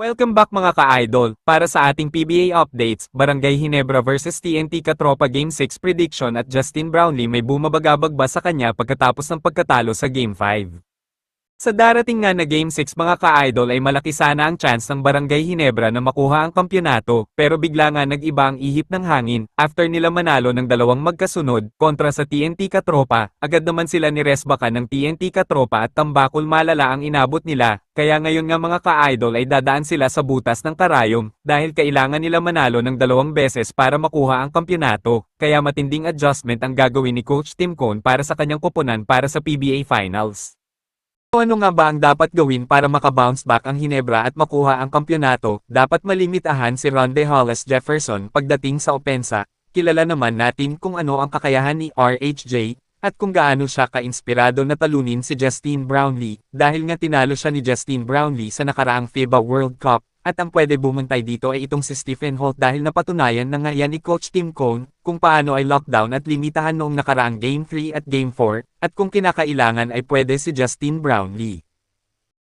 Welcome back mga ka-idol, para sa ating PBA updates, Barangay Ginebra vs TNT Katropa Game 6 prediction at Justin Brownlee may bumabagabag ba sa kanya pagkatapos ng pagkatalo sa Game 5. Sa darating nga na Game 6 mga ka-idol ay malaki sana ang chance ng Barangay Ginebra na makuha ang kampyonato, pero bigla nga nag-iba ang ihip ng hangin, after nila manalo ng dalawang magkasunod, kontra sa TNT Katropa, agad naman sila niresbakan ng TNT Katropa at tambakol malala ang inabot nila, kaya ngayon nga mga ka-idol ay dadaan sila sa butas ng karayom, dahil kailangan nila manalo ng dalawang beses para makuha ang kampyonato, kaya matinding adjustment ang gagawin ni Coach Tim Cone para sa kanyang koponan para sa PBA Finals. Ano nga ba ang dapat gawin para makabounce back ang Ginebra at makuha ang kampyonato? Dapat malimitahan si Ronde Hollis Jefferson pagdating sa opensa. Kilala naman natin kung ano ang kakayahan ni RHJ, at kung gaano siya ka-inspirado na talunin si Justin Brownlee, dahil nga tinalo siya ni Justin Brownlee sa nakaraang FIBA World Cup. At ang pwede bumantay dito ay itong si Stephen Holt dahil napatunayan na nga yan ni Coach Tim Cone, kung paano ay lockdown at limitahan noong nakaraang Game 3 at Game 4, at kung kinakailangan ay pwede si Justin Brownlee.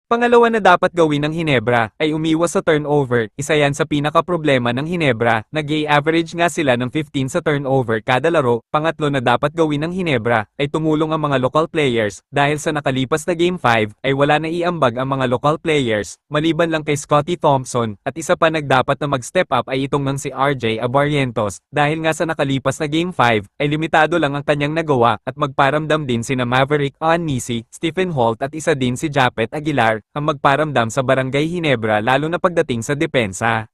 Pangalawa na dapat gawin ng Ginebra ay umiwas sa turnover, isa yan sa pinaka-problema ng Ginebra, nag-i-average nga sila ng 15 sa turnover kada laro. Pangatlo na dapat gawin ng Ginebra ay tumulong ang mga local players, dahil sa nakalipas na Game 5 ay wala na iambag ang mga local players, maliban lang kay Scottie Thompson, at isa pa nagdapat na mag-step up ay itong ng si RJ Abarientos, dahil nga sa nakalipas na Game 5 ay limitado lang ang kanyang nagawa at magparamdam din sina Maverick Onmisi, Stephen Holt at isa din si Japet Aguilar ang magparamdam sa Barangay Ginebra lalo na pagdating sa depensa.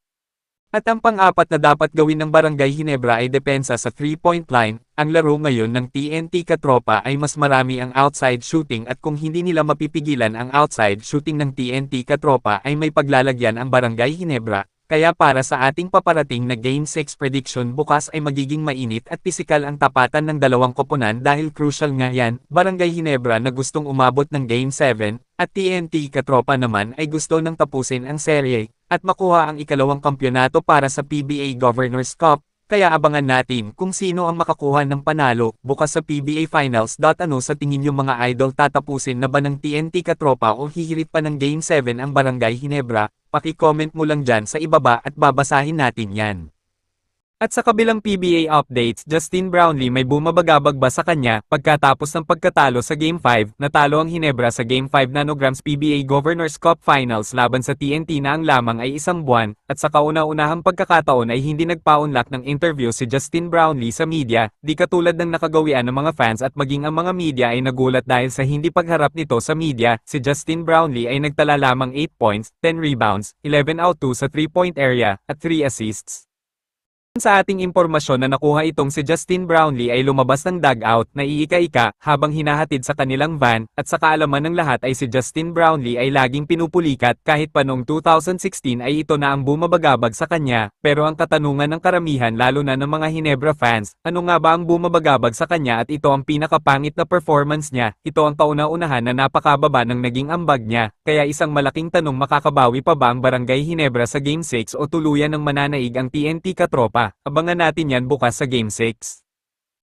At ang pang-apat na dapat gawin ng Barangay Ginebra ay depensa sa 3-point line. Ang laro ngayon ng TNT Katropa ay mas marami ang outside shooting at kung hindi nila mapipigilan ang outside shooting ng TNT Katropa ay may paglalagyan ang Barangay Ginebra. Kaya para sa ating paparating na Game 6 prediction bukas ay magiging mainit at pisikal ang tapatan ng dalawang koponan dahil crucial nga yan, Barangay Ginebra na gustong umabot ng Game 7, at TNT Katropa naman ay gusto nang tapusin ang serye, at makuha ang ikalawang kampyonato para sa PBA Governors Cup, kaya abangan natin kung sino ang makakuha ng panalo, bukas sa PBA Finals. Ano sa tingin niyo mga idol, tatapusin na ba ng TNT Katropa o hihirit pa ng Game 7 ang Barangay Ginebra? Paki-comment mo lang dyan sa ibaba at babasahin natin yan. At sa kabilang PBA updates, Justin Brownlee may bumabagabag ba sa kanya pagkatapos ng pagkatalo sa Game 5, natalo ang Ginebra sa Game 5 Nanograms PBA Governors Cup Finals laban sa TNT na ang lamang ay isang buwan, at sa kauna-unahang pagkakataon ay hindi nagpaunlak ng interview si Justin Brownlee sa media, di katulad ng nakagawian ng mga fans at maging ang mga media ay nagulat dahil sa hindi pagharap nito sa media. Si Justin Brownlee ay nagtala lamang 8 points, 10 rebounds, 11 out 2 sa 3-point area, at 3 assists. Sa ating impormasyon na nakuha itong si Justin Brownlee ay lumabas ng dugout na iika-ika habang hinahatid sa kanilang van, at sa kaalaman ng lahat ay si Justin Brownlee ay laging pinupulikat kahit pa noong 2016 ay ito na ang bumabagabag sa kanya, pero ang katanungan ng karamihan lalo na ng mga Ginebra fans, ano nga ba ang bumabagabag sa kanya at ito ang pinakapangit na performance niya, ito ang kauna-unahan na napakababa ng naging ambag niya, kaya isang malaking tanong, makakabawi pa ba ang Barangay Ginebra sa Game 6 o tuluyan ng mananaig ang TNT Katropa? Abangan natin yan bukas sa Game 6.